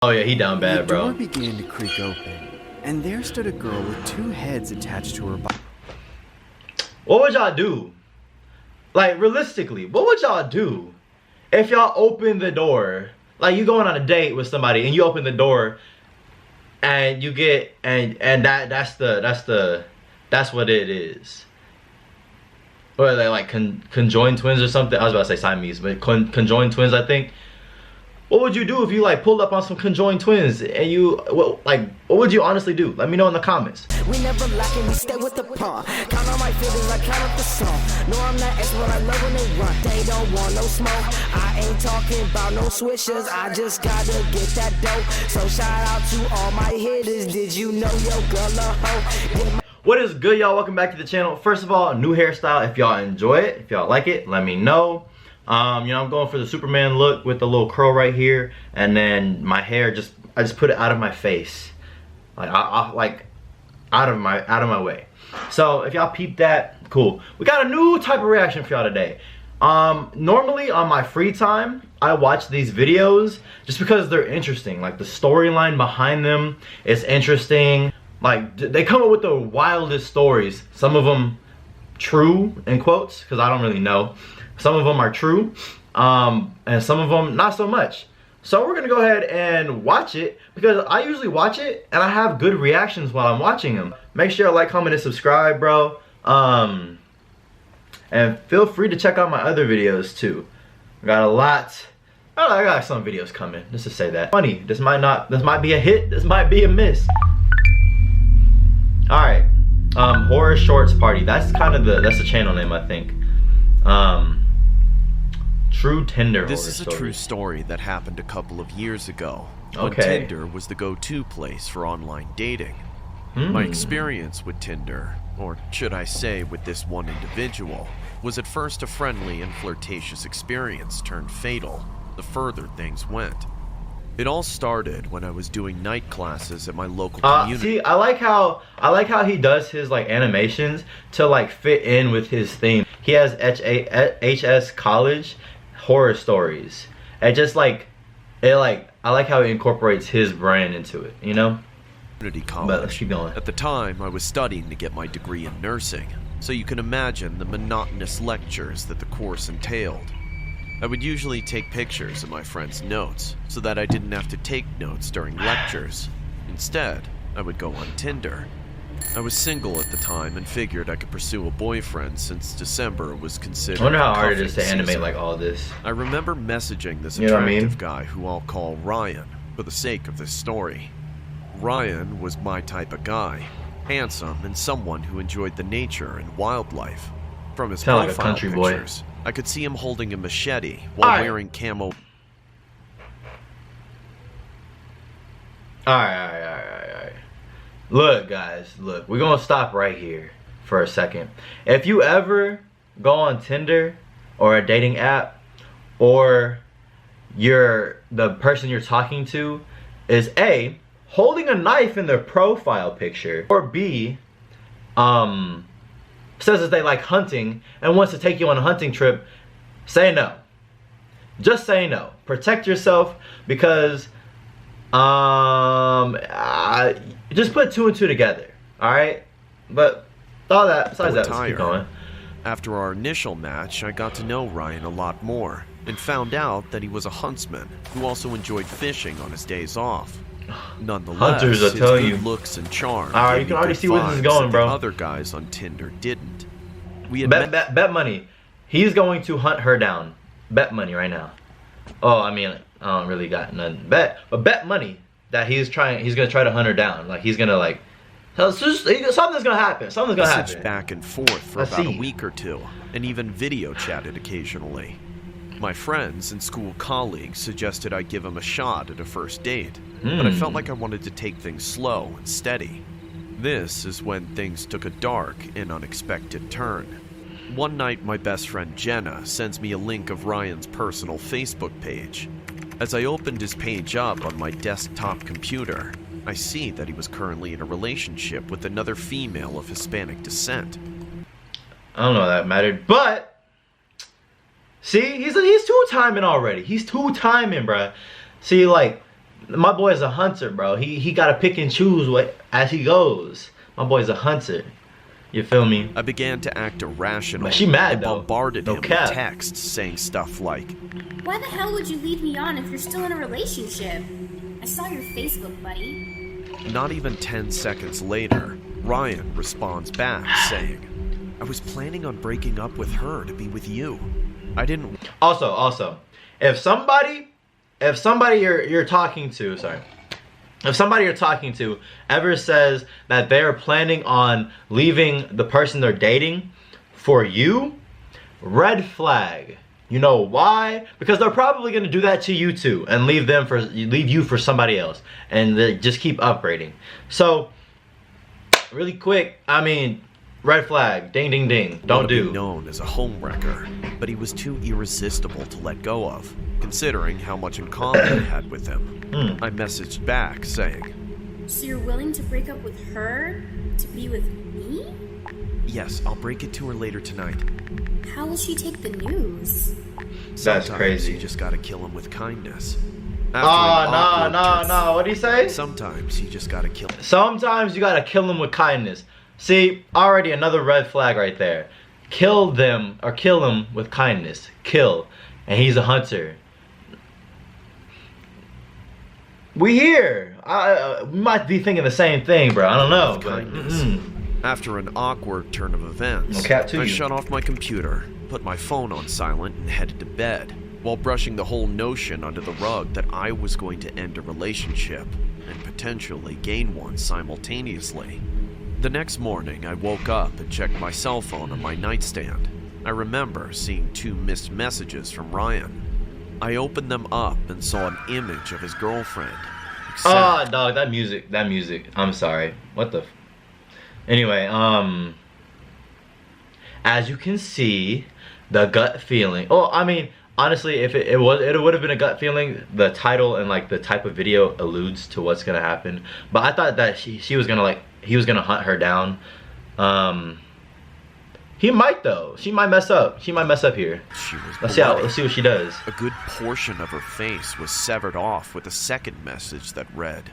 Oh yeah, he down bad, bro. The door began to creak open, and there stood a girl with two heads attached to her body. What would y'all do? Like, realistically, what would y'all do if y'all open the door? Like, you going on a date with somebody and you open the door and you get that's what it is. Or are they like conjoined twins or something? I was about to say Siamese, but conjoined twins, I think. What would you do if you like pulled up on some conjoined twins and you what would you honestly do? Let me know in the comments. We never lack and we stay with the pawn. Count on my feelings, I count up the song. No, I'm not X, but I love when they run. They don't want no smoke. I ain't talking about no swishers. I just gotta get that dope. So shout out to all my hitters. Did you know your girl a hoe? What is good, y'all? Welcome back to the channel. First of all, new hairstyle. If y'all enjoy it, if y'all like it, let me know. You know, I'm going for the Superman look with the little curl right here, and then my hair I just put it out of my face, like out of my way. So if y'all peep that, cool. We got a new type of reaction for y'all today. Normally on my free time, I watch these videos just because they're interesting. Like the storyline behind them is interesting. Like they come up with the wildest stories. Some of them true in quotes, because I don't really know. Some of them are true, and some of them not so much. So we're gonna go ahead and watch it, because I usually watch it and I have good reactions while I'm watching them. Make sure to like, comment, and subscribe, bro. And feel free to check out my other videos too. I got a lot. I got some videos coming, just to say that. Funny, this might be a hit, this might be a miss. Alright, Horror Shorts Party. That's kind of that's the channel name, I think. True Tinder This horror is a story. true story that happened a couple of years ago. When Okay. Tinder was the go-to place for online dating. My experience with Tinder, or should I say with this one individual, was at first a friendly and flirtatious experience turned fatal the further things went. It all started when I was doing night classes at my local community. See, I like how he does his like animations to like fit in with his theme. He has HS College horror stories. And just like I like how he incorporates his brand into it, you know? College. But let's keep going. At the time, I was studying to get my degree in nursing, so you can imagine the monotonous lectures that the course entailed. I would usually take pictures of my friends' notes, so that I didn't have to take notes during lectures. Instead, I would go on Tinder. I was single at the time and figured I could pursue a boyfriend since December was considered. I wonder how hard it is to cuffing animate season. like all this. I remember messaging this You know what I mean? attractive guy who I'll call Ryan for the sake of this story. Ryan was my type of guy, handsome and someone who enjoyed the nature and wildlife. From his Sound like a profile country boy. pictures, I could see him holding a machete while wearing camo. Alright. Look, guys, look. We're gonna stop right here for a second. If you ever go on Tinder or a dating app, or the person you're talking to is A, holding a knife in their profile picture, or B, says that they like hunting and wants to take you on a hunting trip, say no. Just say no. Protect yourself, because just put two and two together. Alright? But all that, besides that, let's keep going. After our initial match, I got to know Ryan a lot more and found out that he was a huntsman who also enjoyed fishing on his days off. Nonetheless, Hunters, I his tell good you. looks and charm. Alright, you can already see where this is going, bro. Other guys on Tinder didn't. We had Bet money. He's going to hunt her down. Bet money right now. Oh, I mean, I don't really got nothing. But bet money that he's gonna try to hunt her down. Like he's gonna like, something's gonna happen. Something's gonna happen. back and forth for about a week or two, and even video chatted occasionally. My friends and school colleagues suggested I give him a shot at a first date, but I felt like I wanted to take things slow and steady. This is when things took a dark and unexpected turn. One night, my best friend Jenna sends me a link of Ryan's personal Facebook page. As I opened his page up on my desktop computer, I see that he was currently in a relationship with another female of Hispanic descent. I don't know that mattered, but see, he's two-timing already. He's two-timing, bruh. See, like, My boy's a hunter, bro. He gotta pick and choose what as he goes. My boy's a hunter. You feel me? I began to act irrational. But she mad, and though. bombarded No him cap. with texts saying stuff like, Why the hell would you lead me on if you're still in a relationship? I saw your Facebook, buddy. Not even 10 seconds later, Ryan responds back saying, I was planning on breaking up with her to be with you. I didn't... Also, if somebody you're talking to, if somebody you're talking to ever says that they're planning on leaving the person they're dating for you, red flag. You know why? Because they're probably gonna do that to you too, and leave you for somebody else, and they just keep upgrading. So, really quick, I mean, red flag, ding, ding, ding. Don't do. Be known as a homewrecker, but he was too irresistible to let go of, considering how much in common I had with him. I messaged back saying, So you're willing to break up with her to be with me? yes, I'll break it to her later tonight. How will she take the news? That's Sometimes crazy. you just gotta kill him with kindness. No. What'd he say? Sometimes you just gotta kill him. Sometimes you gotta kill them with kindness. See, already another red flag right there. Kill them or kill him with kindness. Kill. And he's a hunter. We here. We might be thinking the same thing, bro. I don't know. With But, kindness. After an awkward turn of events, No cap to I you. shut off my computer, put my phone on silent, and headed to bed, while brushing the whole notion under the rug that I was going to end a relationship and potentially gain one simultaneously. The next morning, I woke up and checked my cell phone on my nightstand. I remember seeing 2 missed messages from Ryan. I opened them up and saw an image of his girlfriend. Except dog, that music. I'm sorry. What the? Anyway, as you can see, the gut feeling. Oh, I mean, honestly, if it would have been a gut feeling. The title and like the type of video alludes to what's gonna happen. But I thought that he was gonna he was gonna hunt her down. He might though. She might mess up. She might mess up here. she was Let's bloody. see what she does. A good portion of her face was severed off with a second message that read,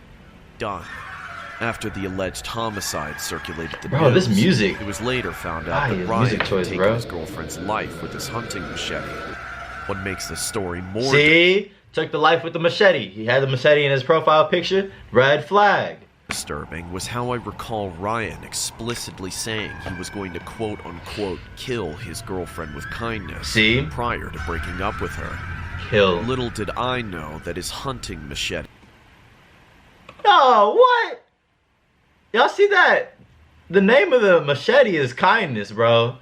"Done." After the alleged homicide circulated the Bro, news, this music. it was later found out His that Ryan music had choice, taken bro. his girlfriend's life with his hunting machete. What makes this story more See, took the life with the machete. He had the machete in his profile picture. Red flag. disturbing was how I recall Ryan explicitly saying he was going to quote-unquote kill his girlfriend with kindness See? prior to breaking up with her. Kill. Little did I know that his hunting machete Oh, what? Y'all see that? The name of the machete is kindness, bro.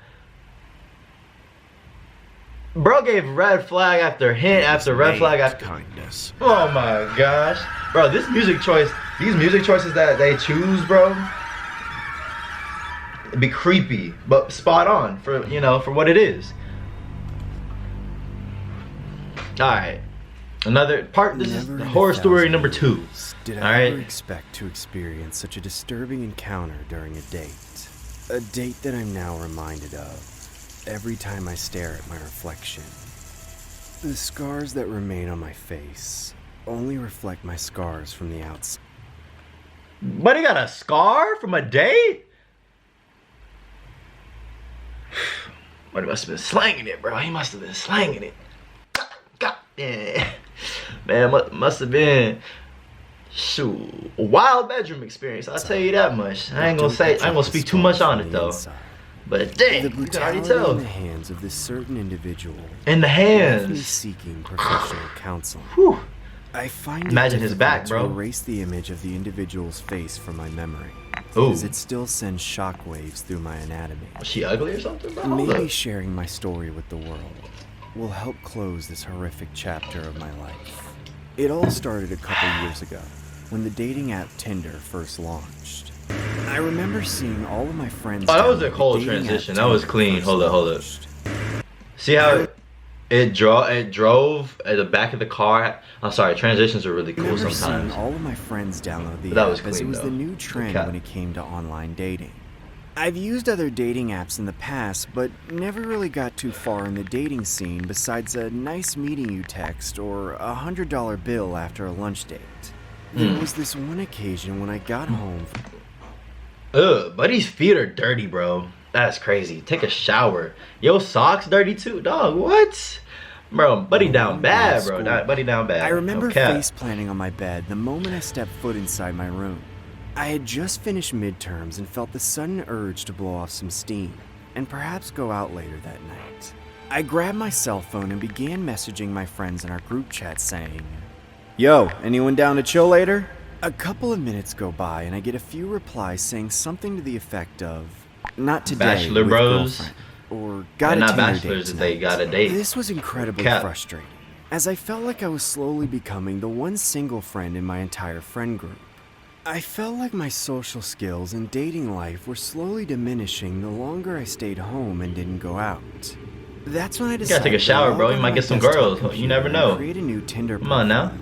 Bro gave red flag after hint after red flag named after. kindness. Oh my gosh, bro! These music choices that they choose, bro, it'd be creepy, but spot on for for what it is. All right, another part. This is Never in a horror story thousand number 2. years Did All I right. ever expect to experience such a disturbing encounter during a date? A date that I'm now reminded of every time I stare at my reflection. The scars that remain on my face only reflect my scars from the outside. But he got a scar from a date? But he must have been slanging it, bro. He must have been slanging it. God, yeah. Man, must have been shoot, a wild bedroom experience. I'll tell you that much. I ain't gonna speak too much on it though. But damn, The you can already brutality tell. in the hands of this certain individual. In the Left me hands. seeking professional counseling. Whew. I find Imagine it his difficult back, to bro. erase the image of the individual's face from my memory, Ooh. as it still sends shockwaves through my anatomy. Was she ugly or something, bro? Hold Maybe up. sharing my story with the world will help close this horrific chapter of my life. It all started a couple years ago, when the dating app Tinder first launched. I remember seeing all of my friends. Oh, that was download a the cold dating app transition. That was Tinder clean. first Hold up. launched. See how it drove at the back of the car. I'm sorry, transitions are really I cool remember sometimes. seeing all of my friends download the But that app was as it clean, was the though. new trend Okay. when it came to online dating. I've used other dating apps in the past, but never really got too far in the dating scene besides a nice meeting you text or a $100 bill after a lunch date. There was this one occasion when I got home. Ugh, Buddy's feet are dirty, bro. That's crazy. Take a shower. Yo, socks dirty too, dog. What? Bro, Buddy down bad, bro. Buddy down bad. I remember Okay. face planting on my bed the moment I stepped foot inside my room. I had just finished midterms and felt the sudden urge to blow off some steam and perhaps go out later that night. I grabbed my cell phone and began messaging my friends in our group chat saying, "Yo, anyone down to chill later?" A couple of minutes go by and I get a few replies saying something to the effect of, "Not today, Bachelor with bros. girlfriend," or "Got And a not Tinder bachelors date if they tonight." got a date. This was incredibly Cap. frustrating, as I felt like I was slowly becoming the one single friend in my entire friend group. I felt like my social skills and dating life were slowly diminishing the longer I stayed home and didn't go out. That's when I decided take a shower, to bro. log You on might my get some desktop girls. You computer never and know. Create a new Tinder Come on now. profile.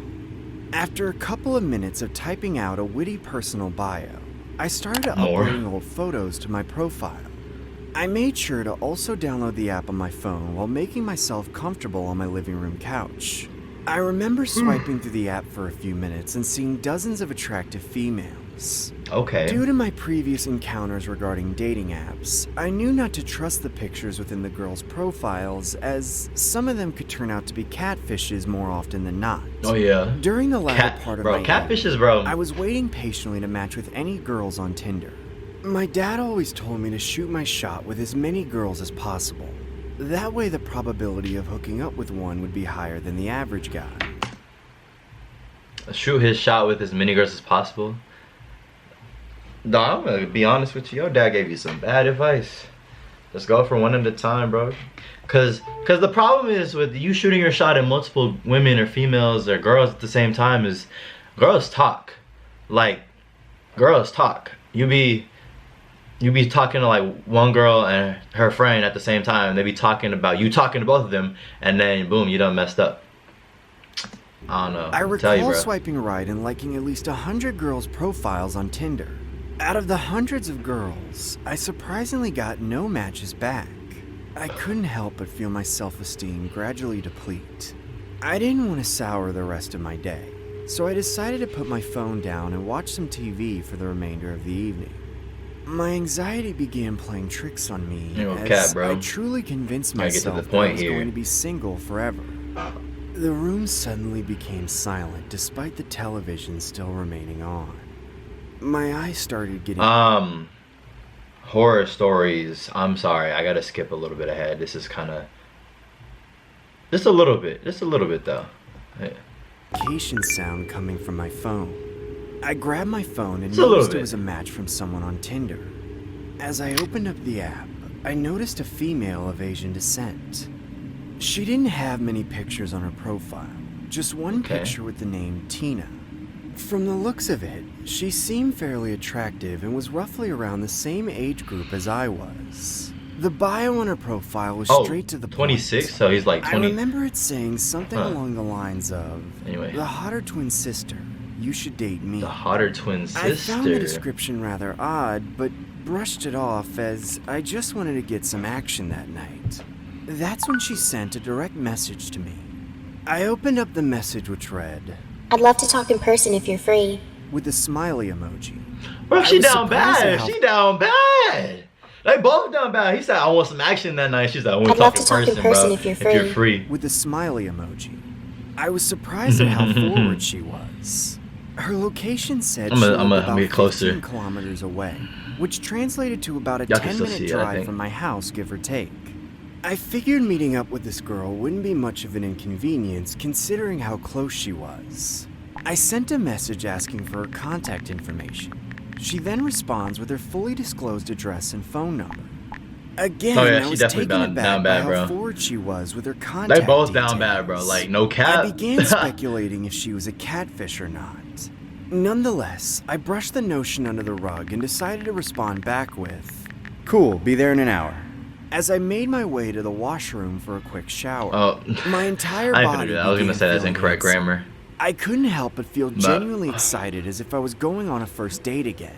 After a couple of minutes of typing out a witty personal bio, I started uploading old photos to my profile. I made sure to also download the app on my phone while making myself comfortable on my living room couch. I remember swiping through the app for a few minutes and seeing dozens of attractive females. Okay. Due to my previous encounters regarding dating apps, I knew not to trust the pictures within the girls' profiles, as some of them could turn out to be catfishes more often than not. Oh yeah. During the latter part of my catfishes, bro. I was waiting patiently to match with any girls on Tinder. My dad always told me to shoot my shot with as many girls as possible. That way the probability of hooking up with one would be higher than the average guy. Shoot his shot with as many girls as possible. Nah, I'm gonna be honest with you. Your dad gave you some bad advice. Let's go for one at a time, bro. Cause the problem is with you shooting your shot at multiple women or females or girls at the same time is girls talk. Like, girls talk. You be talking to like one girl and her friend at the same time, and they be talking about you talking to both of them, and then boom, you done messed up. I don't know. I I'll tell you, recall bro. swiping right and liking at least 100 girls' profiles on Tinder. Out of the hundreds of girls, I surprisingly got no matches back. I couldn't help but feel my self-esteem gradually deplete. I didn't want to sour the rest of my day, so I decided to put my phone down and watch some TV for the remainder of the evening. My anxiety began playing tricks on me You know, as cat, bro. I truly convinced Gotta get to the myself that I point was here. going to be single forever. The room suddenly became silent despite the television still remaining on. My eyes started getting... Horror stories. I'm sorry, I gotta skip a little bit ahead. This is kind of... Just a little bit though. Hey. notification sound coming from my phone. I grabbed my phone and Just a little noticed it bit. was a match from someone on Tinder. As I opened up the app, I noticed a female of Asian descent. She didn't have many pictures on her profile, just one Okay. picture with the name Tina. From the looks of it, she seemed fairly attractive and was roughly around the same age group as I was. The bio on her profile was Oh, straight to the point. 26, so he's like I 20. remember it saying something Huh. along the lines of, Anyway. "The hotter twin sister, you should date me." The hotter twin sister. I found the description rather odd, but brushed it off as I just wanted to get some action that night. That's when she sent a direct message to me. I opened up the message, which read, I'd love to talk in person if you're free. with a smiley emoji. Bro, I she was down surprised at bad. how- She down bad. They both down bad. He said, I want some action that night. She's like, I want I'd to love talk in to talk in person, person bro. if you're free. With a smiley emoji. I was surprised at how forward she was. Her location said I'm she gonna- lived I'm about gonna get closer. 15 kilometers away, which translated to about a Y'all can still 10-minute see it, I drive think. from my house, give or take. I figured meeting up with this girl wouldn't be much of an inconvenience considering how close she was. I sent a message asking for her contact information. She then responds with her fully disclosed address and phone number. Again, Oh, yeah, I she was definitely taken down aback by bad, how bro. forward she was with her contact They both down bad, bro. details. Like, no cap. I began speculating if she was a catfish or not. Nonetheless, I brushed the notion under the rug and decided to respond back with, "Cool, be there in an hour." As I made my way to the washroom for a quick shower, Oh, my entire I ain't body gonna do that. I was gonna began say that's feeling incorrect anxiety. grammar. I couldn't help but feel But- genuinely excited as if I was going on a first date again.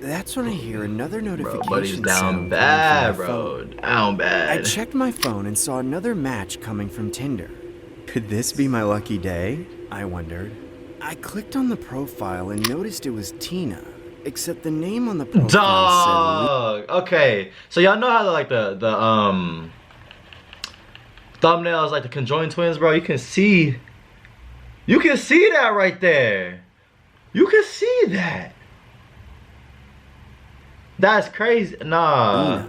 That's when I hear another Bro, notification buddy's sound down coming bad, from my bro. phone. Down I bad. checked my phone and saw another match coming from Tinder. Could this be my lucky day? I wondered. I clicked on the profile and noticed it was Tina, except the name on the profile Dog. Okay, so y'all know how like the thumbnail is like the conjoined twins, bro. You can see that right there. You can see that. That's crazy. Nah. Lena.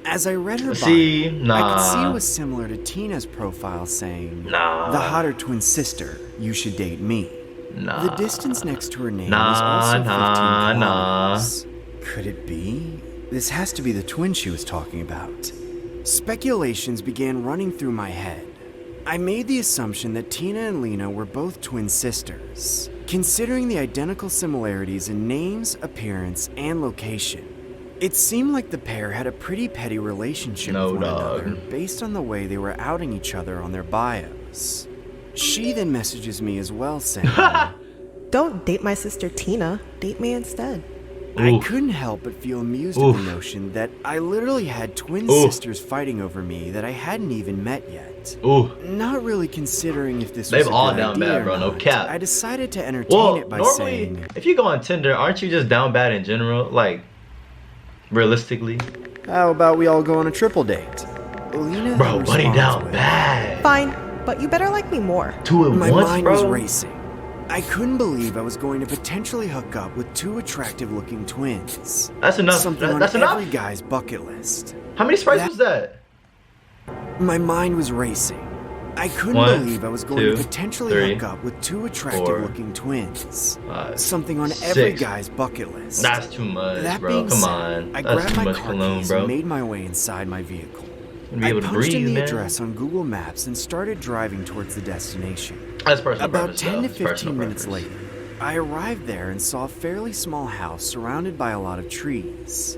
As I read her bio, I could see it was similar to Tina's profile saying, the hotter twin sister, you should date me. The distance next to her name was also 15 kilometers. Could it be? This has to be the twin she was talking about. Speculations began running through my head. I made the assumption that Tina and Lena were both twin sisters, considering the identical similarities in names, appearance, and location. It seemed like the pair had a pretty petty relationship with one another based on the way they were outing each other on their bios. She then messages me as well saying, "Don't date my sister Tina, date me instead." I couldn't help but feel amused at the notion that I literally had twin sisters fighting over me that I hadn't even met yet. Not really considering if this was a good all down idea bad, or bro. No not, cap. I decided to entertain it by saying, if you go on Tinder, aren't you just down bad in general? Like, realistically? how about we all go on a triple date? Lena Bro, buddy down bad. Fine, but you better like me more. My mind was racing. I couldn't believe I was going to potentially hook up with two attractive-looking twins. That's enough. Something That's on enough. every guy's bucket list. How many sprites was that? My mind was racing. I couldn't believe I was going to potentially hook up with two attractive-looking twins. Something on every guy's bucket list. That's too much, That bro. being Come said, on. I That's grabbed too my much car cologne, keys bro. and made my way inside my vehicle. Be able to I punched in breathe, the man. address on Google Maps and started driving towards the destination. That's personal About preference, 10 to though. It's 15 personal minutes preference. later, I arrived there and saw a fairly small house surrounded by a lot of trees.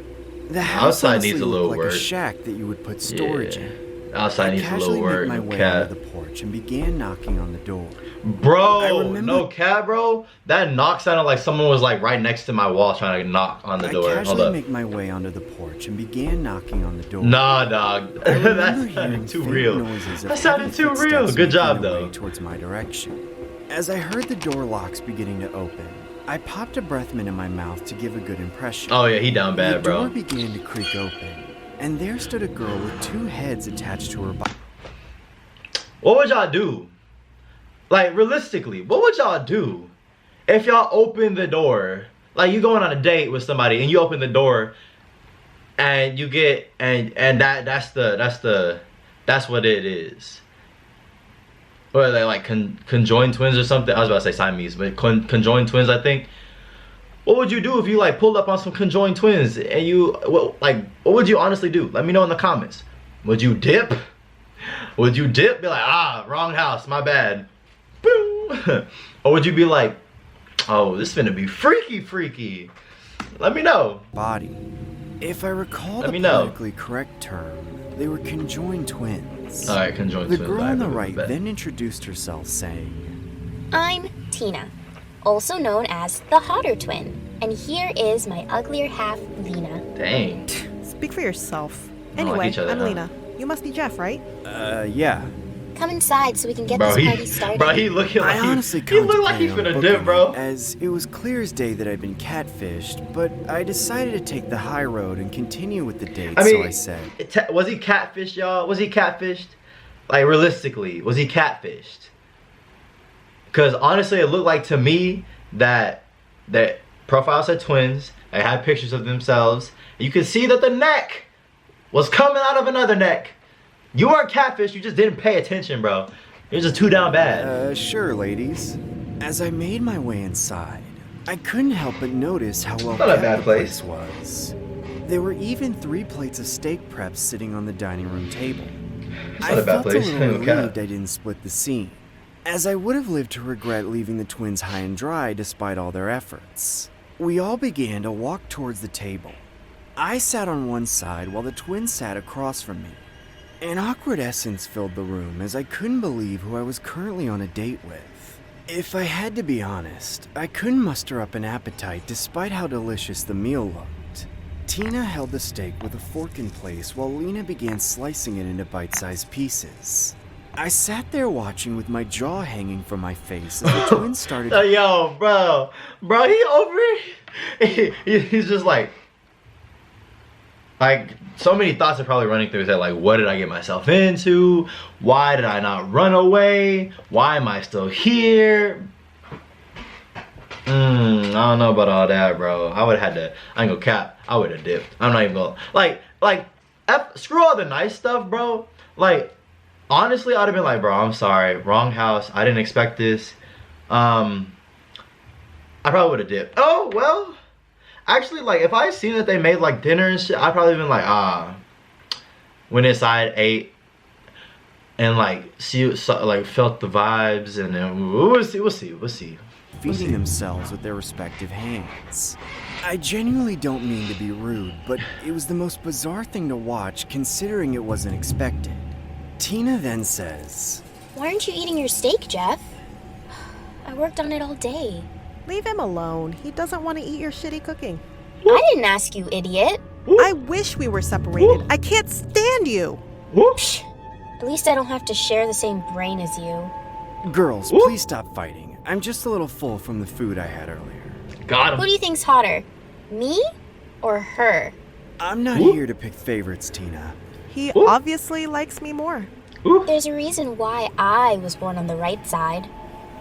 The house Outside honestly needs a little looked like work. a shack that you would put storage in. Outside needs a casually little work. made my No way cap. onto the porch and began knocking on the door. Bro, no cap, bro. That knock sounded like someone was like right next to my wall trying to knock on the door. I Hold casually up. make my way onto the porch and began knocking on the door. Nah, dog. I remember That hearing sounded too faint real. noises of That sounded heavy too real. footsteps Good job, making their way though. towards my direction. As I heard the door locks beginning to open, I popped a breath mint in my mouth to give a good impression. Oh yeah, he down bad, The door bro. began to creak open, and there stood a girl with two heads attached to her body. What would y'all do? Like, realistically, what would y'all do if y'all open the door? Like, you going on a date with somebody and you open the door and you get that's what it is. Or are they like conjoined twins or something? I was about to say Siamese, but conjoined twins, I think. What would you do if you like pulled up on some conjoined twins and what would you honestly do? Let me know in the comments. Would you dip? Would you dip? Be like, wrong house, my bad. Boom. Or would you be like, oh, this finna be freaky. Let me know. Body. If I recall Let the me know. politically correct term, they were conjoined twins. All right, conjoined The twins. girl I on the believe right that. then introduced herself saying, I'm Tina, also known as the hotter twin. And here is my uglier half, Lena. Dang. Speak for yourself. don't like Anyway, each other, I'm huh? Lena. You must be Jeff, right? yeah. Come inside so we can get Bro, this party started. he looking like I honestly he look like he contemplated on finna dip, booking bro. it, as it was clear as day that I'd been catfished, but I decided to take the high road and continue with the date, I mean, so I said, was he catfished, y'all? Was he catfished? Like, realistically, was he catfished? Because honestly, it looked like to me that profile said twins. They had pictures of themselves. You could see that the neck was coming out of another neck. You weren't catfished, you just didn't pay attention, bro. You're just too down bad. Sure, ladies. As I made my way inside, I couldn't help but notice how well Not a kept bad the place. was. There were even 3 plates of steak preps sitting on the dining room table. Not I a bad felt place. a little No cap. relieved I didn't split the scene, as I would have lived to regret leaving the twins high and dry despite all their efforts. We all began to walk towards the table. I sat on one side while the twins sat across from me. An awkward essence filled the room as I couldn't believe who I was currently on a date with. If I had to be honest, I couldn't muster up an appetite despite how delicious the meal looked. Tina held the steak with a fork in place while Lena began slicing it into bite-sized pieces. I sat there watching with my jaw hanging from my face as the twins started. Yo, bro, he over it. He's just like so many thoughts are probably running through his head. Like, what did I get myself into? Why did I not run away? Why am I still here? I don't know about all that, bro. I would have had to. I ain't gonna cap. I would have dipped. I'm not even gonna like. Screw all the nice stuff, bro. Like, honestly, I'd have been like, bro, I'm sorry, wrong house. I didn't expect this. I probably would have dipped. Oh well. Actually, like, if I seen that they made like dinner and shit, I'd probably been like, went inside, ate, and like felt the vibes, and then we'll see. Feeding themselves with their respective hands. I genuinely don't mean to be rude, but it was the most bizarre thing to watch considering it wasn't expected. Tina then says, "Why aren't you eating your steak, Jeff? I worked on it all day." Leave him alone. He doesn't want to eat your shitty cooking. I didn't ask you, idiot. I wish we were separated. I can't stand you. Psh, at least I don't have to share the same brain as you. "Girls, please stop fighting. I'm just a little full from the food I had earlier." Got him. Who do you think's hotter? Me or her? I'm not here to pick favorites, Tina. He obviously likes me more. There's a reason why I was born on the right side.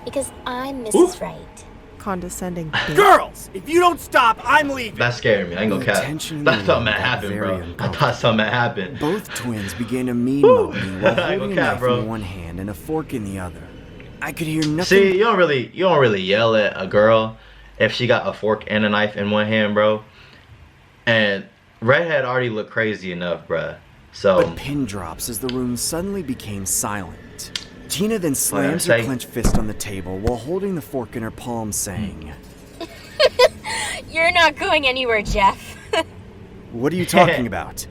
Because I'm Mrs. Right. Condescending bitch. Girls, if you don't stop, I'm leaving. That scared me. I ain't gonna cap. That's something that happened, bro. I thought something that happened. Both twins began to mean-mode me while I ain't holding gonna a cap, knife bro. in one hand and a fork in the other. I could hear nothing. See, you don't really yell at a girl if she got a fork and a knife in one hand, bro. And Redhead already looked crazy enough, bruh. So. But pin drops as the room suddenly became silent. Tina then slams her clenched fist on the table while holding the fork in her palm, saying, You're not going anywhere, Jeff. "What are you talking about?"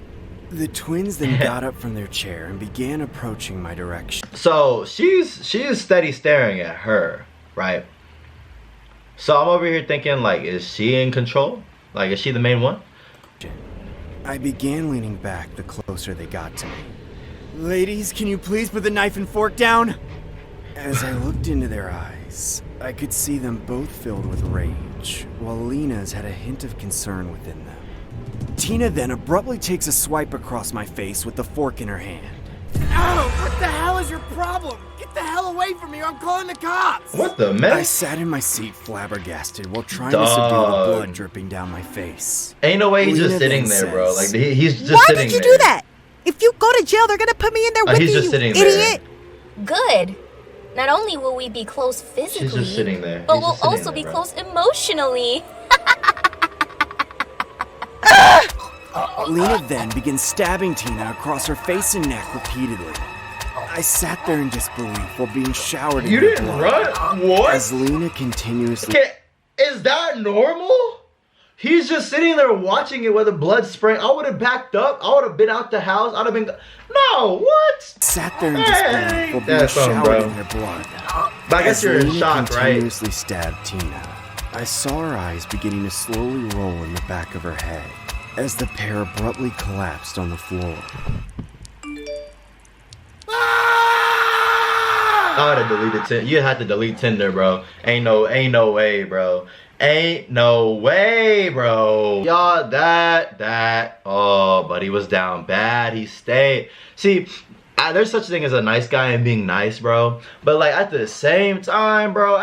The twins then got up from their chair and began approaching my direction. So she is steady staring at her, right? So I'm over here thinking, like, is she in control? Like, is she the main one? I began leaning back the closer they got to me. "Ladies, can you please put the knife and fork down?" As I looked into their eyes, I could see them both filled with rage, while Lena's had a hint of concern within them. Tina then abruptly takes a swipe across my face with the fork in her hand. "Ow! What the hell is your problem? Get the hell away from me or I'm calling the cops!" What the mess? I sat in my seat flabbergasted while trying to subdue the blood dripping down my face. Ain't no way he's Lena just sitting then there, bro. says, Like, he's just Why sitting did you there. do that? If you go to jail, they're gonna put me in there with he's you, just you sitting there. idiot. Good. Not only will we be close physically, She's just sitting there. but He's we'll just sitting also there, be bro. close emotionally. Lena then begins stabbing Tina across her face and neck repeatedly. I sat there in disbelief while being showered in You her didn't blood. run? What? As Lena continuously... Is that normal? He's just sitting there watching it with the blood spraying. I would have backed up. I would have been out the house. I'd have been... No, what? Sat there in disbelief while being That's something, showered bro. in her blood. But I guess As you're in Lena shock, right? continuously stabbed Tina, I saw her eyes beginning to slowly roll in the back of her head as the pair abruptly collapsed on the floor. I would have deleted Tinder. You had to delete Tinder, bro. Ain't no way, bro. Ain't no way, bro. Y'all, oh, but he was down bad. He stayed. See, there's such a thing as a nice guy and being nice, bro. But like at the same time, bro,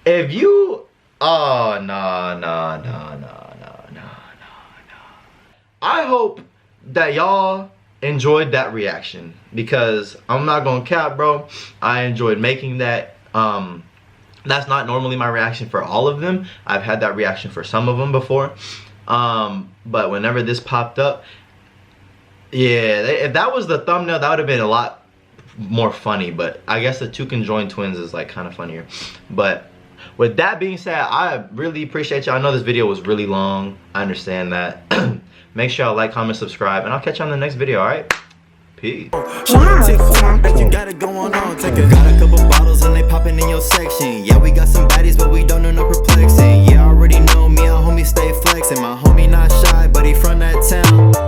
if you, oh, no. I hope that y'all enjoyed that reaction because I'm not gonna cap, bro. I enjoyed making that. That's not normally my reaction for all of them. I've had that reaction for some of them before. But whenever this popped up, yeah, if that was the thumbnail, that would have been a lot more funny. But I guess the two conjoined twins is like kind of funnier. But with that being said, I really appreciate y'all. I know this video was really long. I understand that. Make sure y'all like, comment, subscribe, and I'll catch you on the next video, alright? Peace. Like you got it going on. Got a couple bottles and they popping in your section. Yeah, we got some baddies, but we don't know no perplexing. Yeah, already know me, a homie stay flexing. My homie not shy, but he from that town.